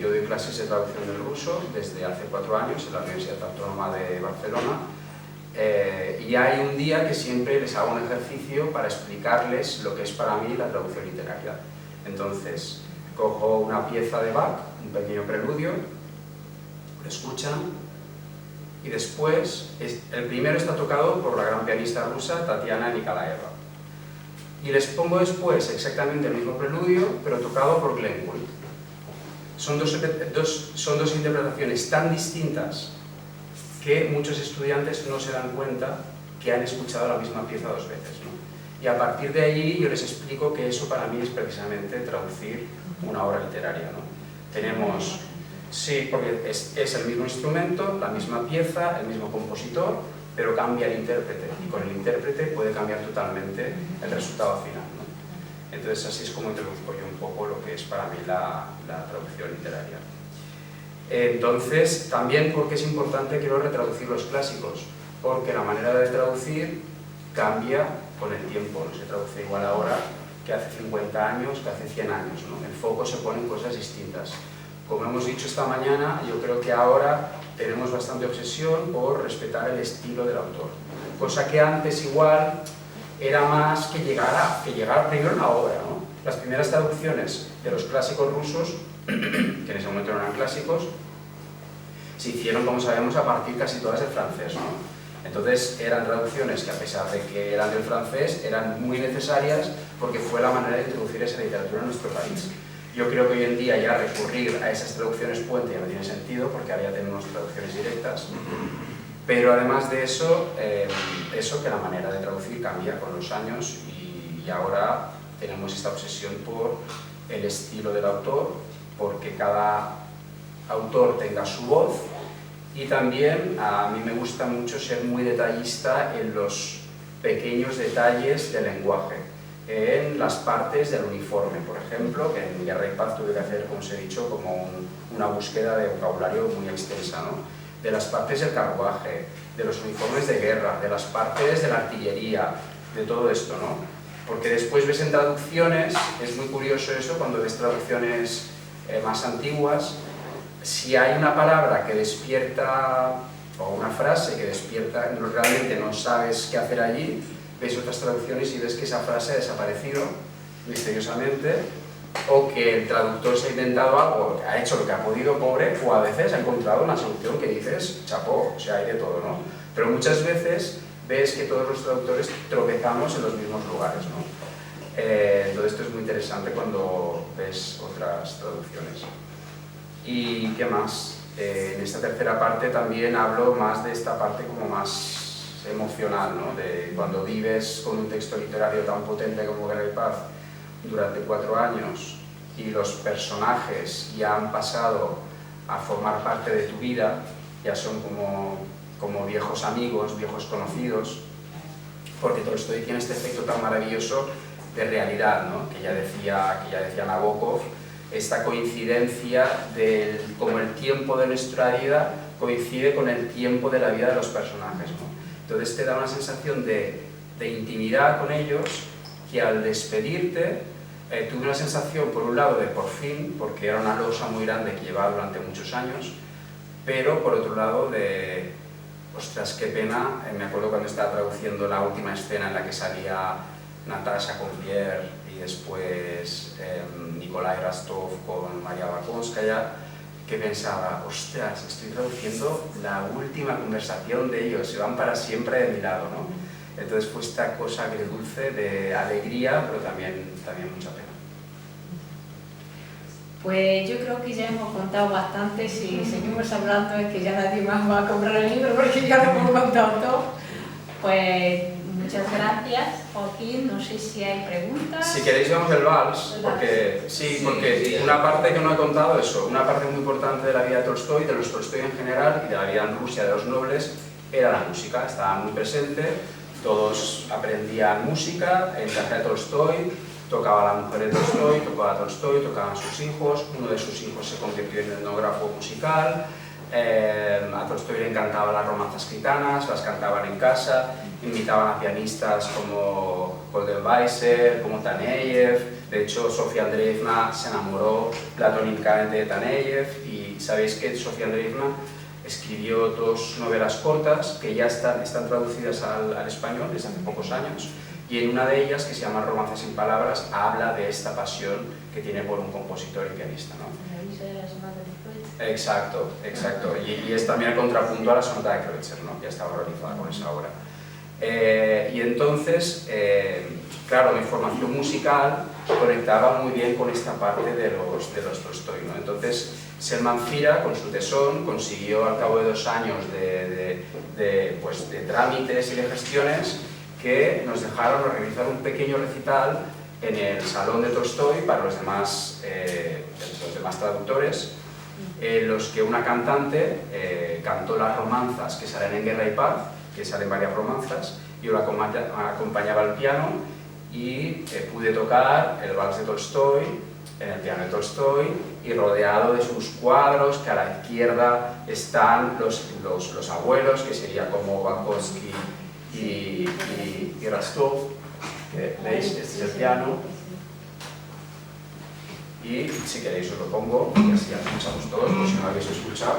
yo doy clases de traducción del ruso desde hace 4 años en la Universidad Autónoma de Barcelona. Y hay un día que siempre les hago un ejercicio para explicarles lo que es para mí la traducción literaria. Entonces, cojo una pieza de Bach, un pequeño preludio, lo escuchan, y después, el primero está tocado por la gran pianista rusa Tatiana Nikolaeva. Y les pongo después exactamente el mismo preludio, pero tocado por Glenn Gould. Son dos interpretaciones tan distintas que muchos estudiantes no se dan cuenta que han escuchado la misma pieza 2 veces, ¿no? Y a partir de allí yo les explico que eso para mí es precisamente traducir una obra literaria, ¿no? Tenemos, sí, porque es el mismo instrumento, la misma pieza, el mismo compositor, pero cambia el intérprete, y con el intérprete puede cambiar totalmente el resultado final, ¿no? Entonces así es como introduzco yo un poco lo que es para mí la traducción literaria. Entonces, también porque es importante, quiero retraducir los clásicos, porque la manera de traducir cambia con el tiempo, no se traduce igual ahora que hace 50 años, que hace 100 años, ¿no? El foco se pone en cosas distintas. Como hemos dicho esta mañana, yo creo que ahora tenemos bastante obsesión por respetar el estilo del autor, cosa que antes igual era más que llegara primero la obra, ¿no? Las primeras traducciones de los clásicos rusos, que en ese momento no eran clásicos, se hicieron, como sabemos, a partir casi todas del francés, ¿no? Entonces eran traducciones que, a pesar de que eran del francés, eran muy necesarias porque fue la manera de introducir esa literatura en nuestro país. Yo creo que hoy en día ya recurrir a esas traducciones puente ya no tiene sentido, porque ahora ya tenemos traducciones directas, pero además de eso, que la manera de traducir cambia con los años, y ahora tenemos esta obsesión por el estilo del autor, porque cada autor tenga su voz, y también a mí me gusta mucho ser muy detallista en los pequeños detalles del lenguaje, en las partes del uniforme, por ejemplo, que en Guerra y Paz tuve que hacer, como os he dicho, como una búsqueda de vocabulario muy extensa, ¿no? De las partes del carruaje, de los uniformes de guerra, de las partes de la artillería, de todo esto, ¿no? Porque después ves en traducciones, es muy curioso eso, cuando ves traducciones más antiguas, si hay una palabra que despierta, o una frase que despierta, realmente no sabes qué hacer allí, ves otras traducciones y ves que esa frase ha desaparecido misteriosamente, o que el traductor se ha inventado algo, ha hecho lo que ha podido, pobre, o a veces ha encontrado una solución que dices, chapó, o sea, hay de todo, ¿no? Pero muchas veces ves que todos los traductores tropezamos en los mismos lugares, ¿no? Entonces esto es muy interesante cuando ves otras traducciones. ¿Y qué más? En esta tercera parte también hablo más de esta parte como más emocional, ¿no? De cuando vives con un texto literario tan potente como Guerra y Paz durante 4 años y los personajes ya han pasado a formar parte de tu vida, ya son como viejos amigos, viejos conocidos, porque Tolstói tiene este efecto tan maravilloso de realidad, ¿no? que ya decía Nabokov, esta coincidencia de como el tiempo de nuestra vida coincide con el tiempo de la vida de los personajes, ¿no? Entonces te da una sensación de intimidad con ellos, que al despedirte tuve una sensación por un lado de por fin, porque era una losa muy grande que llevaba durante muchos años, pero por otro lado de ostras, qué pena. Me acuerdo cuando estaba traduciendo la última escena en la que salía Natasha con Pierre y después Nikolai Rostov con María Bakonskaya, que pensaba, ostras, estoy traduciendo la última conversación de ellos, se van para siempre de mi lado, ¿no? Entonces fue esta cosa agridulce de alegría, pero también mucha pena. Pues yo creo que ya hemos contado bastante. Si seguimos hablando es que ya nadie más va a comprar el libro porque ya lo hemos contado todo. Pues muchas gracias, Joaquín. No sé si hay preguntas. Si queréis vemos el vals, porque una parte que no he contado, una parte muy importante de la vida de Tolstói, de los Tolstói en general y de la vida en Rusia de los nobles, era la música, estaba muy presente, todos aprendían música en casa de Tolstói, tocaba la mujer de Tolstói, tocaba Tolstói, tocaban sus hijos, uno de sus hijos se convirtió en etnógrafo musical, a Tolstói le encantaban las romanzas gitanas, las cantaban en casa, invitaban a pianistas como Goldenweiser, como Taneyev. De hecho, Sofía Andreevna se enamoró platónicamente de Taneyev y y sabéis que Sofía Andreevna escribió 2 novelas cortas que ya están traducidas al español desde hace pocos años, y en una de ellas, que se llama Romances sin palabras, habla de esta pasión que tiene por un compositor y pianista, ¿no? Exacto, exacto. Y es también el contrapunto a la sonata de Kreutzer, ¿no? Ya estaba realizada con esa obra. Y entonces, claro, mi formación musical conectaba muy bien con esta parte de los Tolstói, ¿no? Entonces, Selman Fira, con su tesón, consiguió al cabo de 2 años pues, de trámites y de gestiones que nos dejaron realizar un pequeño recital en el Salón de Tolstói para los demás traductores, en los que una cantante cantó las romanzas que salen en Guerra y Paz, que salen varias romanzas, yo la acompañaba al piano y pude tocar el vals de Tolstói en el piano de Tolstói y rodeado de sus cuadros, que a la izquierda están los abuelos, que sería como Bakovsky y Rostov, que veis, este es el piano, y si queréis os lo pongo y así ya lo escuchamos todos, por si no lo habéis escuchado.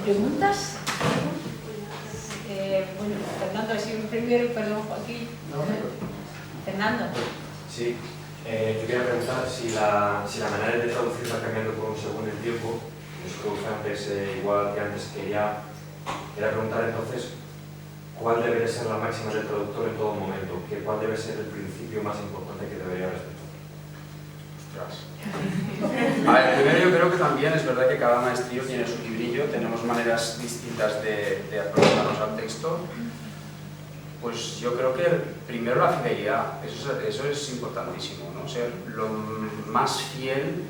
¿Preguntas? Bueno, Fernando, si primero, perdón, Joaquín. Fernando. Sí, yo quería preguntar si la manera de traducir va cambiando según el tiempo. Los antes, igual que antes, quería preguntar entonces cuál debe ser la máxima del traductor en todo momento, cuál debe ser el principio más importante que debería respetar. A ver, primero yo creo que también es verdad que cada maestrillo tiene su librillo, tenemos maneras distintas de aproximarnos al texto. Pues yo creo que primero la fidelidad, eso es importantísimo, ¿no? Ser lo más fiel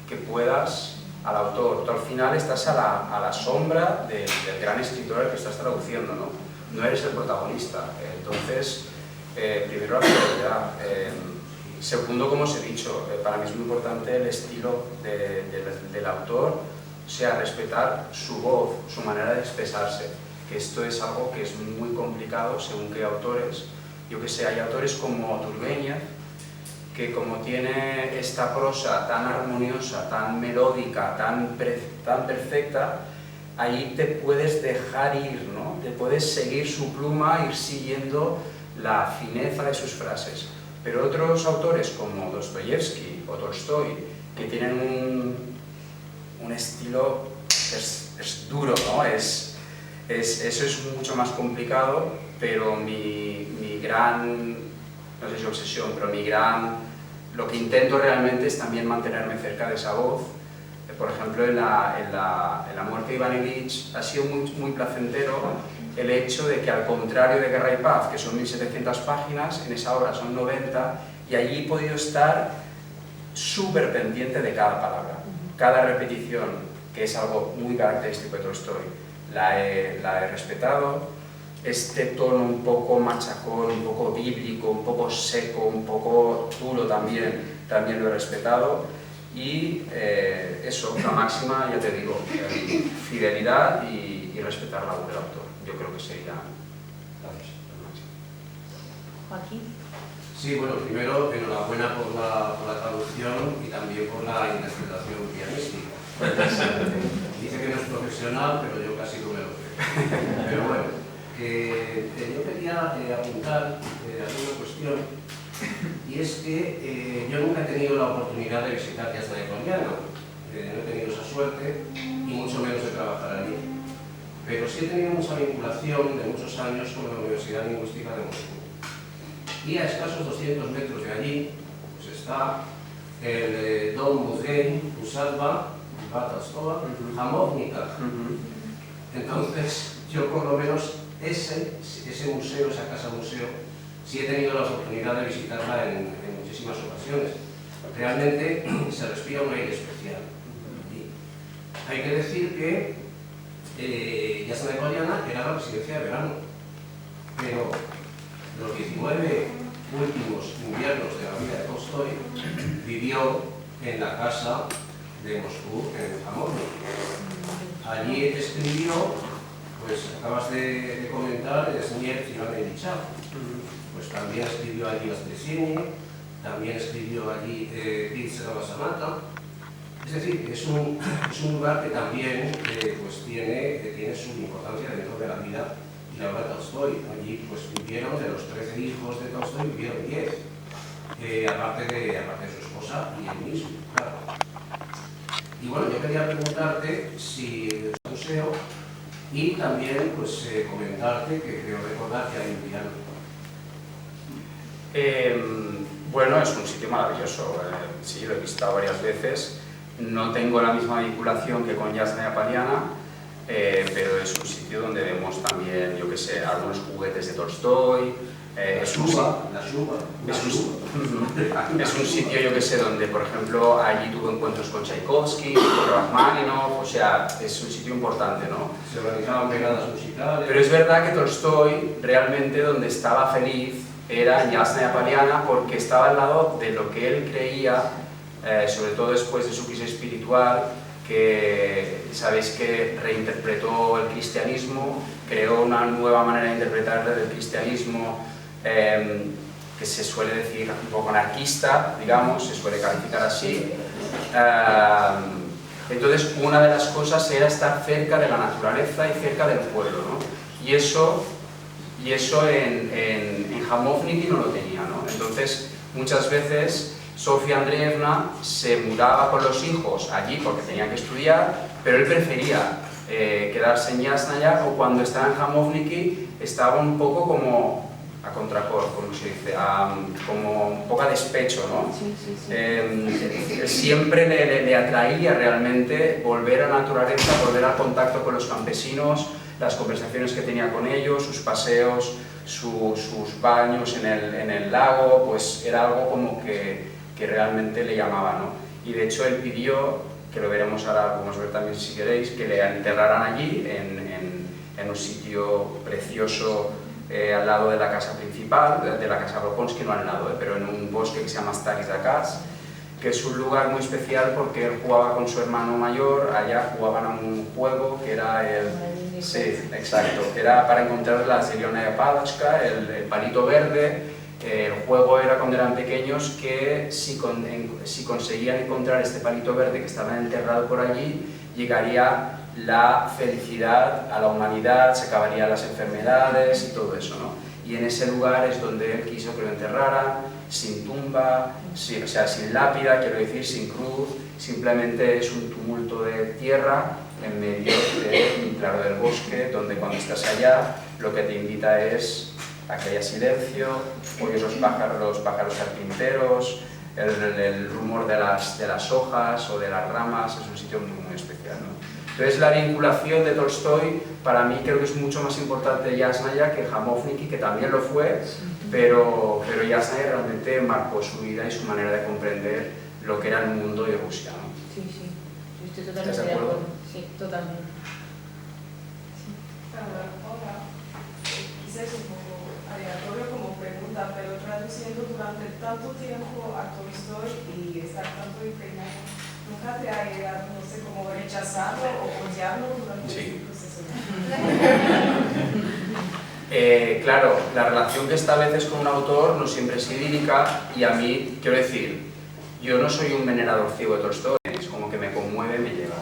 que puedas al autor. Tú al final estás a la sombra del gran escritor al que estás traduciendo, ¿no? No eres el protagonista. Entonces, primero la fidelidad. Segundo, como os he dicho, para mí es muy importante el estilo del autor, o sea, respetar su voz, su manera de expresarse, que esto es algo que es muy complicado según qué autores. Yo que sé, hay autores como Turgenev, que como tiene esta prosa tan armoniosa, tan melódica, tan perfecta, ahí te puedes dejar ir, ¿no? Te puedes seguir su pluma, ir siguiendo la fineza de sus frases. Pero otros autores como Dostoyevsky o Tolstói, que tienen un estilo es duro, ¿no? Eso es mucho más complicado, pero mi gran, no sé si obsesión, pero lo que intento realmente es también mantenerme cerca de esa voz. Por ejemplo, en la muerte de Iván Ilich ha sido muy placentero el hecho de que, al contrario de Guerra y Paz, que son 1700 páginas, en esa obra son 90, y allí he podido estar súper pendiente de cada palabra, cada repetición, que es algo muy característico de Tolstói. La he respetado, este tono un poco machacón, un poco bíblico, un poco seco, un poco duro también lo he respetado. Y eso, la máxima, ya te digo, fidelidad y respetar la labor del autor. Yo creo que sería la máxima. Joaquín. Sí, bueno, primero, enhorabuena por la traducción y también por la interpretación pianística. Dice que no es profesional, pero yo casi no me lo creo. Pero bueno, yo quería apuntar alguna cuestión, y es que yo nunca he tenido la oportunidad de visitar Jasna de Poliana. No he tenido esa suerte, y mucho menos de trabajar allí. Pero sí he tenido mucha vinculación de muchos años con la Universidad Lingüística de Moscú. Y a escasos 200 metros de allí pues está el Dom Muzey Usatba Batalstova Jamovnica. Entonces, yo por lo menos ese museo, esa casa museo, sí he tenido la oportunidad de visitarla en muchísimas ocasiones. Realmente se respira un aire especial. Y hay que decir que Jasna de Poliana era la residencia de verano, pero los 19 últimos inviernos de la vida de Tolstói vivió en la casa de Moscú, en Jamovnik. Allí escribió, pues acabas de comentar, Smierć Ivana Ilicha. Pues también escribió allí Astesieni, también escribió allí Pizza Basamata. Es decir, es un lugar que también pues tiene su importancia dentro de la vida y la obra de Tolstói. Allí pues vivieron, de los 13 hijos de Tolstói, vivieron 10, aparte de su esposa y él mismo, claro. Y bueno, yo quería preguntarte si el museo, y también pues comentarte que creo recordar que hay un piano. Bueno, es un sitio maravilloso, sí, lo he visitado varias veces. No tengo la misma vinculación que con Jasna de Poliana, pero es un sitio donde vemos también, yo que sé, algunos juguetes de Tolstói. Es un sitio, yo que sé, donde, por ejemplo, allí tuve encuentros con Tchaikovsky, con Rachmaninoff, o sea, es un sitio importante, ¿no? Se organizaban pegadas musicales. Pero es verdad que Tolstói, realmente, donde estaba feliz, era en Jasna de Poliana, porque estaba al lado de lo que él creía, sobre todo después de su crisis espiritual, que sabéis que reinterpretó el cristianismo, creó una nueva manera de interpretar el cristianismo, que se suele decir un poco anarquista, digamos, se suele calificar así. Entonces, una de las cosas era estar cerca de la naturaleza y cerca del pueblo, ¿no? Y eso en Jamovnik no lo tenía, ¿no? Entonces, muchas veces Sofía Andreevna se mudaba con los hijos allí porque tenían que estudiar, pero él prefería quedarse en Jasnaya, o cuando estaba en Jamovnik estaba un poco como a contracor, como se dice, como un poco a despecho, ¿no? Siempre le atraía realmente volver a la naturaleza, volver al contacto con los campesinos, las conversaciones que tenía con ellos, sus paseos, sus baños en el lago, pues era algo como que realmente le llamaba, ¿no? Y de hecho él pidió, que lo veremos ahora, lo podemos ver también si queréis, que le enterraran allí, en un sitio precioso, al lado de la casa principal, de la casa Bolkonsky, no al lado, pero en un bosque que se llama Stary Zakaz, que es un lugar muy especial porque él jugaba con su hermano mayor, allá jugaban a un juego que era sí, exacto, que era para encontrar la Zeliona Palochka, el palito verde. El juego era cuando eran pequeños que si conseguían encontrar este palito verde que estaba enterrado por allí, llegaría la felicidad a la humanidad, se acabarían las enfermedades y todo eso, ¿no? Y en ese lugar es donde él quiso que lo enterraran, sin tumba, o sea, sin lápida, quiero decir, sin cruz, simplemente es un tumulto de tierra en medio claro, del bosque, donde cuando estás allá lo que te invita es a que haya silencio, oyes los pájaros carpinteros, el rumor de las hojas o de las ramas, es un sitio muy, muy especial, ¿no? Entonces la vinculación de Tolstói para mí creo que es mucho más importante Jasnaya que Jamovnik, que también lo fue, pero Jasnaya realmente marcó su vida y su manera de comprender lo que era el mundo y Rusia, ¿no? Sí, sí, yo estoy totalmente de acuerdo. Sí, totalmente. Sí. Hola. quizás un poco aleatorio como pregunta, pero traduciendo durante tanto tiempo a Tolstoy y estar tanto impregnado, ¿nunca te ha llegado, no sé, como rechazarlo o odiarlo durante este proceso? Claro, la relación que estableces con un autor no siempre es idílica y a mí, quiero decir, yo no soy un venerador ciego de Tolstoy, es como que me conmueve, me llega.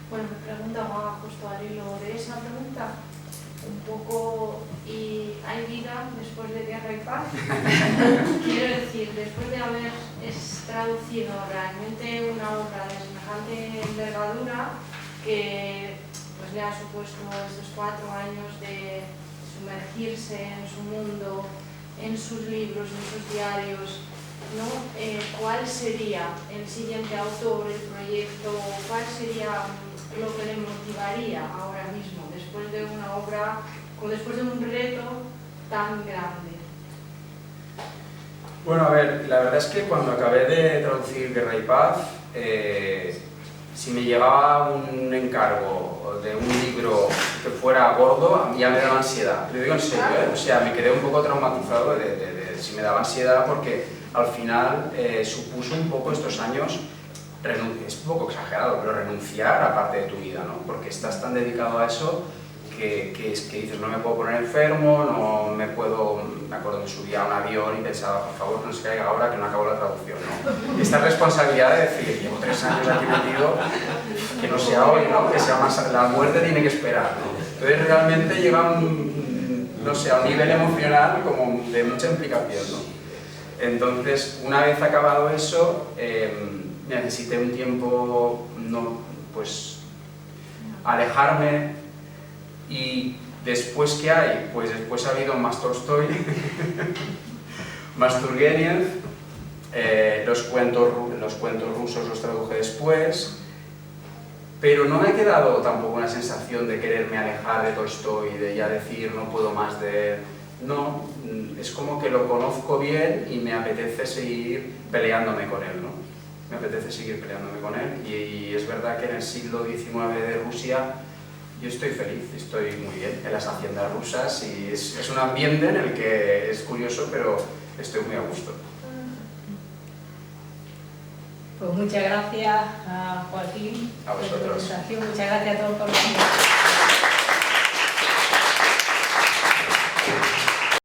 Bueno, me preguntaba justo al hilo de esa pregunta, un poco, ¿y hay vida después de Guerra y Paz? Quiero decir, después de haber traducido realmente una obra de semejante envergadura que pues le ha supuesto estos 4 años de sumergirse en su mundo, en sus libros, en sus diarios, ¿no? ¿Cuál sería el siguiente autor, el proyecto? ¿Cuál sería lo que le motivaría ahora mismo, después de una obra, o después de un reto tan grande? Bueno, a ver, la verdad es que cuando acabé de traducir Guerra y Paz, si me llegaba un encargo de un libro que fuera gordo, ya me daba ansiedad. Lo digo en serio, o sea, me quedé un poco traumatizado de si me daba ansiedad porque al final supuso un poco estos años, es un poco exagerado, pero renunciar a parte de tu vida, ¿no? Porque estás tan dedicado a eso que dices, no me puedo poner enfermo, no me puedo... Me acuerdo que subía a un avión y pensaba, por favor, no se caiga ahora que no acabo la traducción, ¿no? Esta responsabilidad de decir, llevo 3 años aquí metido, que no sea hoy, ¿no? Que sea más... La muerte tiene que esperar, ¿no? Entonces realmente llega no sé, a un nivel emocional como de mucha implicación, ¿no? Entonces, una vez acabado eso, necesité un tiempo, pues, alejarme. Y después, ¿qué hay? Pues después ha habido más Tolstoy, más Turgenev, los cuentos rusos los traduje después, pero no me ha quedado tampoco una sensación de quererme alejar de Tolstoy, de ya decir no puedo más de él. No, es como que lo conozco bien y me apetece seguir peleándome con él, ¿no? Me apetece seguir peleándome con él y es verdad que en el siglo XIX de Rusia yo estoy feliz, estoy muy bien en las haciendas rusas y es un ambiente en el que es curioso, pero estoy muy a gusto. Pues muchas gracias a Joaquín A vosotros. por la presentación, muchas gracias a todos por venir.